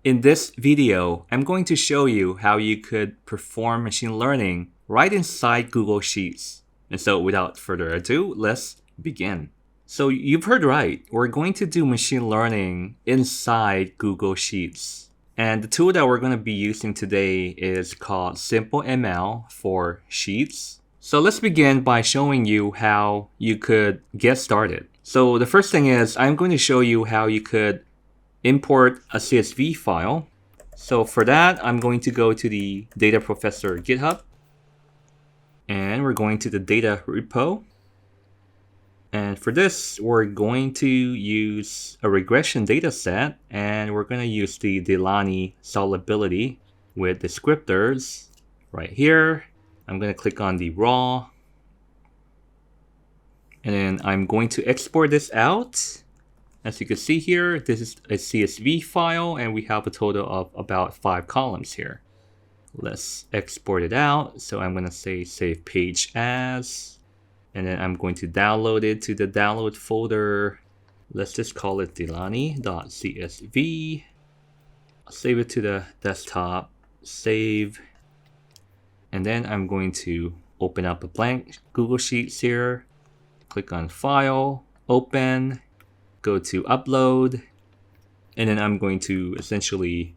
In this video, I'm going to show you how you could perform machine learning right inside Google Sheets. And so without further ado, let's begin. So you've heard right, we're going to do machine learning inside Google Sheets. And the tool that we're going to be using today is called SimpleML for Sheets. So let's begin by showing you how you could get started. So the first thing is I'm going to show you how you could import a CSV file. So for that, I'm going to go to the Data Professor GitHub. And we're going to the data repo. And for this, we're going to use a regression data set. And we're going to use the Delany solubility with descriptors right here. I'm going to click on the raw. And then I'm going to export this out. As you can see here, this is a CSV file, and we have a total of about 5 columns here. Let's export it out. So I'm going to say save page as, and then I'm going to download it to the download folder. Let's just call it delany.csv. Save it to the desktop, save, and then I'm going to open up a blank Google Sheets here. Click on File, Open. Go to upload, and then I'm going to essentially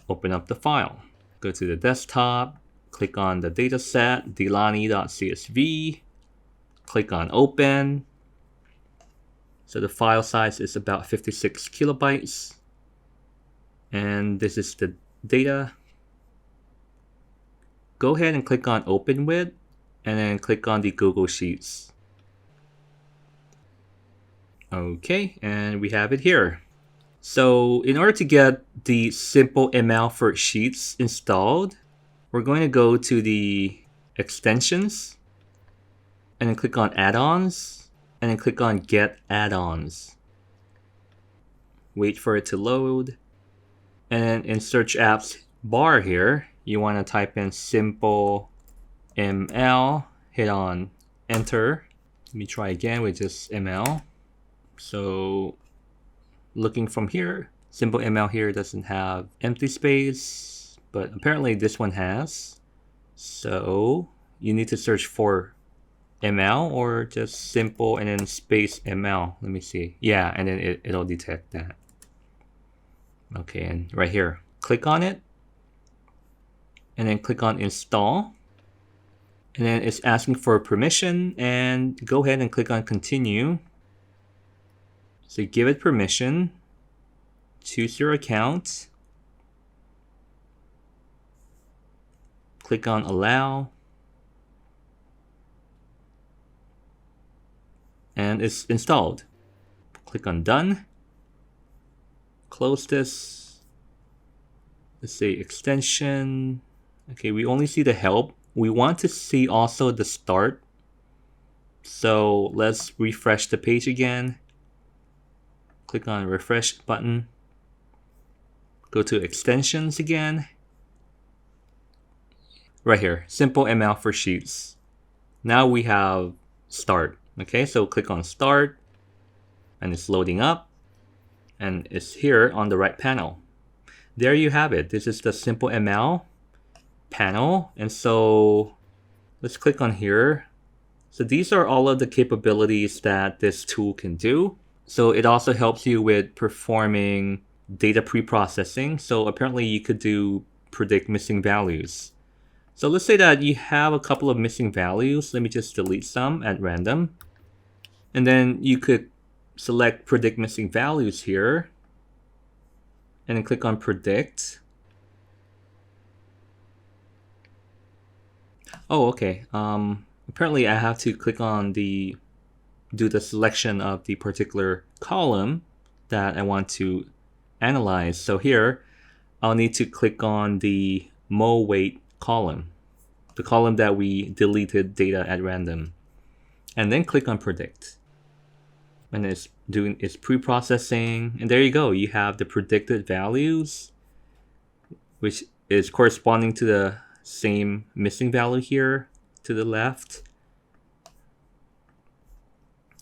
open up the file. Go to the desktop, click on the dataset, delany.csv, click on open. So the file size is about 56 kilobytes. And this is the data. Go ahead and click on open with, and then click on the Google Sheets. Okay, and we have it here. So in order to get the SimpleML for Sheets installed, we're going to go to the extensions and then click on add-ons and then click on get add-ons. Wait for it to load. And then in search apps bar here, you want to type in SimpleML, hit on enter. Let me try again with just ML. So looking from here, SimpleML here doesn't have empty space, but apparently this one has. So you need to search for ML or just simple and then space ML. Let me see. Yeah, and then it'll detect that. Okay, and right here, click on it and then click on install. And then it's asking for permission, and go ahead and click on continue. So give it permission, choose your account, click on allow, and it's installed. Click on done, close this. Let's say extension. Okay, we only see the help. We want to see also the start. So let's refresh the page again. Click on refresh button. Go to extensions again. Right here, SimpleML for Sheets. Now we have start. Okay, so click on start and it's loading up and it's here on the right panel. There you have it. This is the SimpleML panel. And so let's click on here. So these are all of the capabilities that this tool can do. So it also helps you with performing data pre-processing. So apparently you could do predict missing values. So let's say that you have a couple of missing values. Let me just delete some at random. And then you could select predict missing values here. And then click on predict. Oh, okay. Apparently I have to click on do the selection of the particular column that I want to analyze. So here, I'll need to click on the mo_weight column, the column that we deleted data at random, and then click on predict. And it's doing its pre-processing, and there you go. You have the predicted values, which is corresponding to the same missing value here to the left.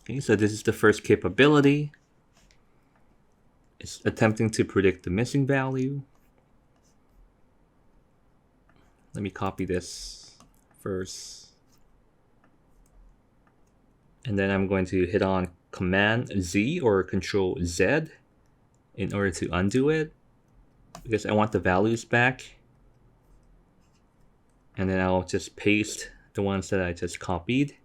Okay, so this is the first capability. It's attempting to predict the missing value. Let me copy this first. And then I'm going to hit on Command Z or Control Z in order to undo it, because I want the values back. And then I'll just paste the ones that I just copied.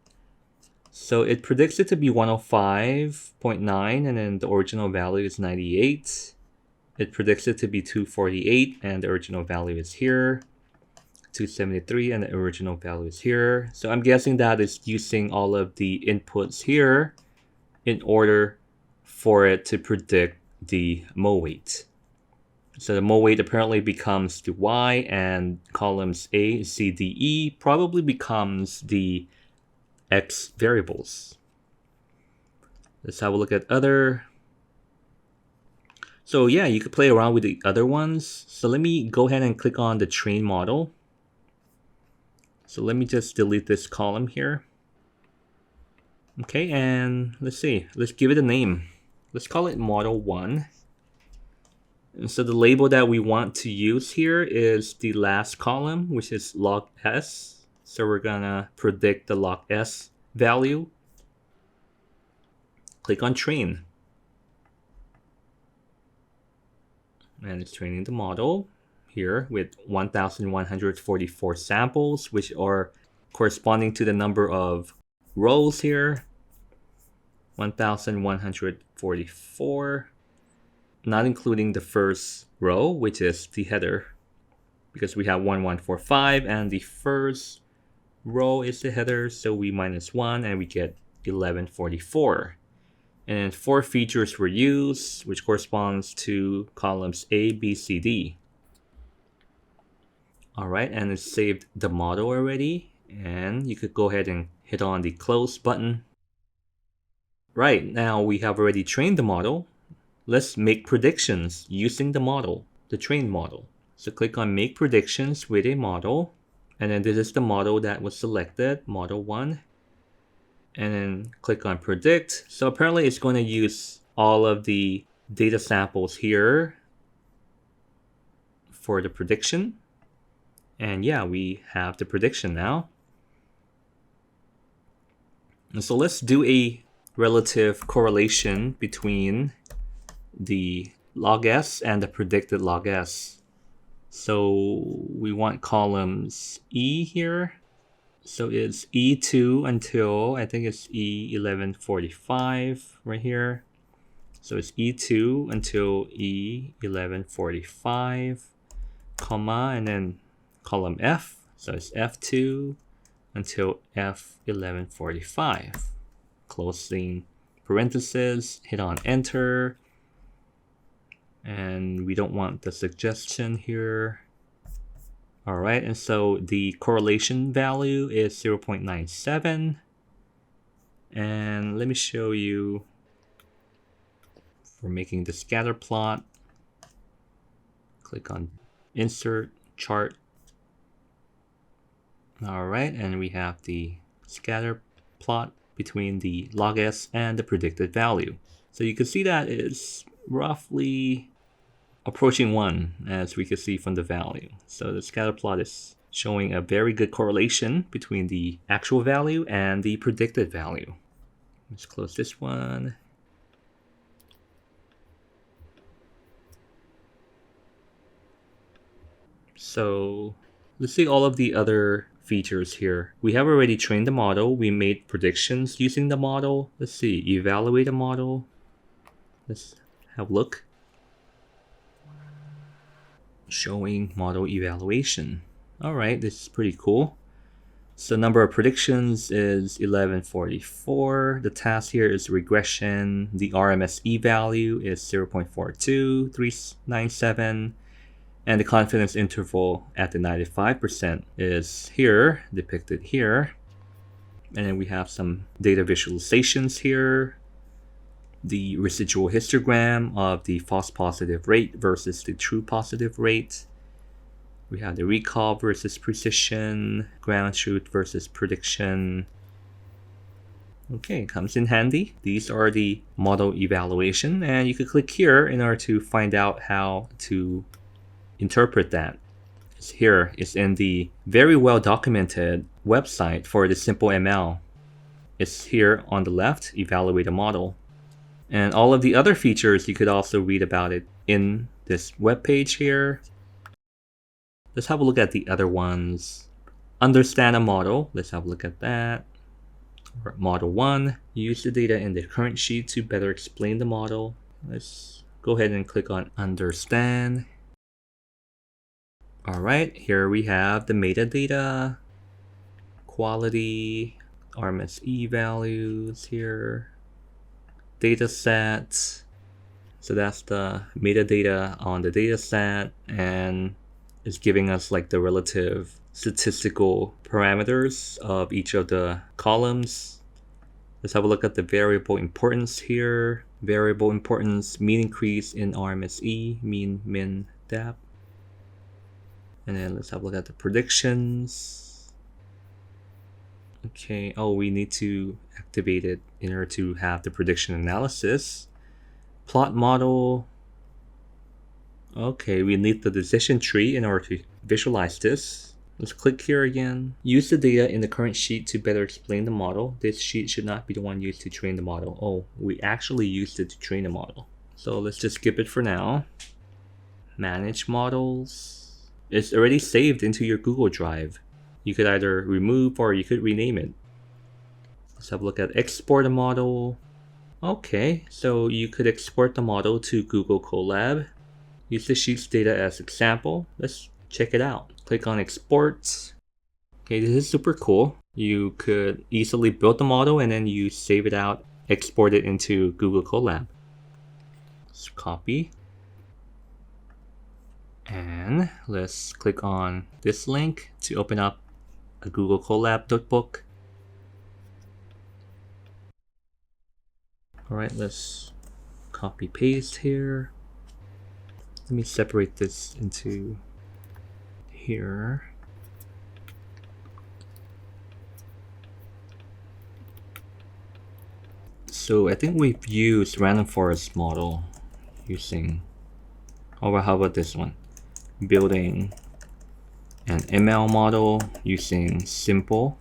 So it predicts it to be 105.9, and then the original value is 98. It predicts it to be 248, and the original value is here. 273, and the original value is here. So I'm guessing that it's using all of the inputs here in order for it to predict the mole weight. So the mole weight apparently becomes the Y, and columns A, C, D, E probably becomes the X variables. Let's have a look at other. So yeah, you could play around with the other ones. So let me go ahead and click on the train model. So let me just delete this column here. Okay, and let's see. Let's give it a name. Let's call it Model 1. And so the label that we want to use here is the last column, which is log S. So we're gonna predict the log S value. Click on train. And it's training the model here with 1,144 samples, which are corresponding to the number of rows here. 1,144, not including the first row, which is the header, because we have 1145 and the first row is the header, so we minus 1 and we get 1144. And then 4 features were used, which corresponds to columns A, B, C, D. All right, and it saved the model already, and you could go ahead and hit on the close button. Right, now we have already trained the model. Let's make predictions using the model, the trained model. So click on Make Predictions with a Model. And then this is the model that was selected, Model 1. And then click on Predict. So apparently it's going to use all of the data samples here for the prediction. And yeah, we have the prediction now. And so let's do a relative correlation between the log S and the predicted log S. So we want columns E here. So it's E2 until, I think it's E1145 right here. So it's E2 until E1145, comma, and then column F. So it's F2 until F1145. Closing parentheses, hit on enter. And we don't want the suggestion here. All right, and so the correlation value is 0.97. And let me show you for making the scatter plot. Click on Insert Chart. All right, and we have the scatter plot between the log S and the predicted value. So you can see that it's roughly approaching 1, as we can see from the value. So the scatter plot is showing a very good correlation between the actual value and the predicted value. Let's close this one. So let's see all of the other features here. We have already trained the model. We made predictions using the model. Let's see, evaluate a model. Let's have a look. Showing model evaluation. All right, this is pretty cool. So number of predictions is 1144. The task here is regression. The RMSE value is 0.42397. And the confidence interval at the 95% is here, depicted here. And then we have some data visualizations here. The residual histogram of the false positive rate versus the true positive rate. We have the recall versus precision, ground truth versus prediction. Okay, comes in handy. These are the model evaluation, and you could click here in order to find out how to interpret that. Here is in the very well documented website for the simple ML. It's here on the left, evaluate a model. And all of the other features, you could also read about it in this web page here. Let's have a look at the other ones. Understand a model. Let's have a look at that. Or model 1. Use the data in the current sheet to better explain the model. Let's go ahead and click on understand. Alright, here we have the metadata, quality, RMSE values here, data sets. So that's the metadata on the data set, and it's giving us like the relative statistical parameters of each of the columns. Let's have a look at the variable importance here. Variable importance, mean increase in RMSE, mean, min, depth. And then let's have a look at the predictions. Okay, oh, we need to activate it in order to have the prediction analysis. Plot model. Okay, we need the decision tree in order to visualize this. Let's click here again. Use the data in the current sheet to better explain the model. This sheet should not be the one used to train the model. Oh, we actually used it to train the model. So let's just skip it for now. Manage models. It's already saved into your Google Drive. You could either remove or you could rename it. Let's have a look at export a model. Okay, so you could export the model to Google Colab. Use the sheet's data as example. Let's check it out. Click on export. Okay, this is super cool. You could easily build the model and then you save it out, export it into Google Colab. Let's copy. And let's click on this link to open up a Google Colab notebook. All right, let's copy paste here. Let me separate this into here. So I think we've used random forest model using, or how about this one? Building an ML model using simple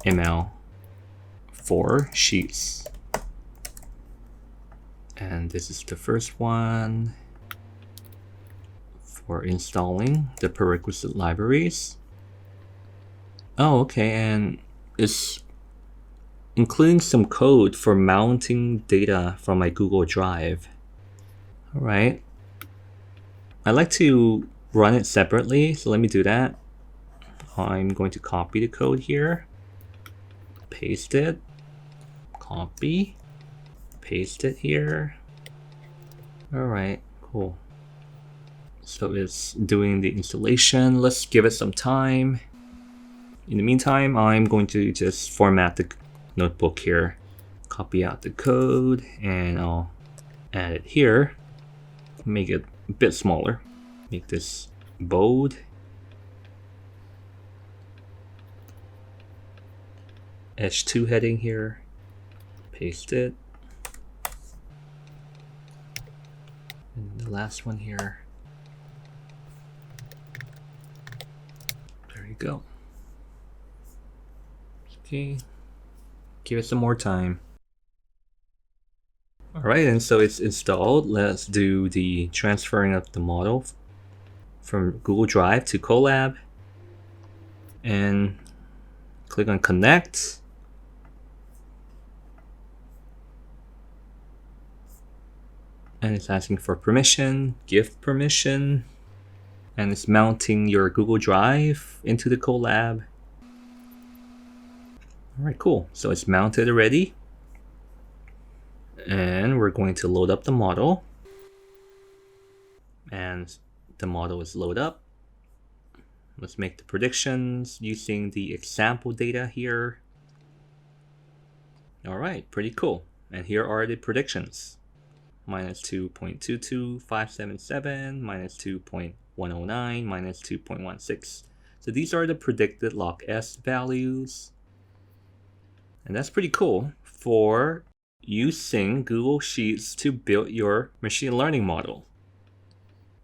ML for sheets. And this is the first one for installing the prerequisite libraries. Oh, okay, and it's including some code for mounting data from my Google Drive. All right. I like to run it separately, so let me do that. I'm going to copy the code here, paste it, copy, paste it here. All right, cool. So it's doing the installation. Let's give it some time. In the meantime, I'm going to just format the notebook here, copy out the code, and I'll add it here. Make it a bit smaller. Make this bold. H2 heading here. Paste it. And the last one here. There you go. Okay. Give it some more time. Alright, and so it's installed. Let's do the transferring of the model from Google Drive to Colab. And click on connect. And it's asking for permission, give permission. And it's mounting your Google Drive into the Colab. Alright, cool. So it's mounted already. And we're going to load up the model. And the model is loaded up. Let's make the predictions using the example data here. Alright, pretty cool. And here are the predictions. Minus 2.22577, minus 2.109, minus 2.16. So these are the predicted log S values. And that's pretty cool for using Google Sheets to build your machine learning model.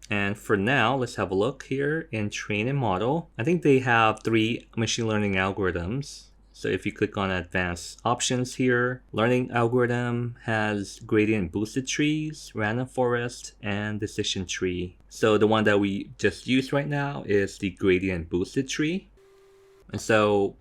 And for now, let's have a look here in train and model. I think they have 3 machine learning algorithms. So if you click on advanced options here, learning algorithm has gradient boosted trees, random forest, and decision tree. So the one that we just used right now is the gradient boosted tree. And so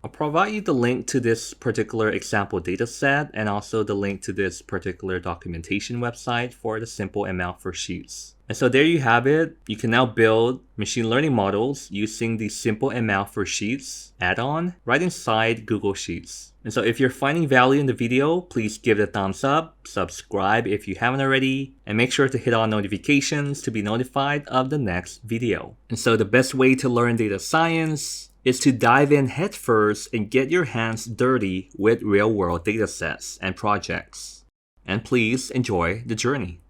I'll provide you the link to this particular example dataset and also the link to this particular documentation website for the simple ML for Sheets. And so there you have it. You can now build machine learning models using the simple ML for Sheets add-on right inside Google Sheets. And so if you're finding value in the video, please give it a thumbs up, subscribe if you haven't already, and make sure to hit on notifications to be notified of the next video. And so the best way to learn data science is to dive in headfirst and get your hands dirty with real-world datasets and projects. And please enjoy the journey.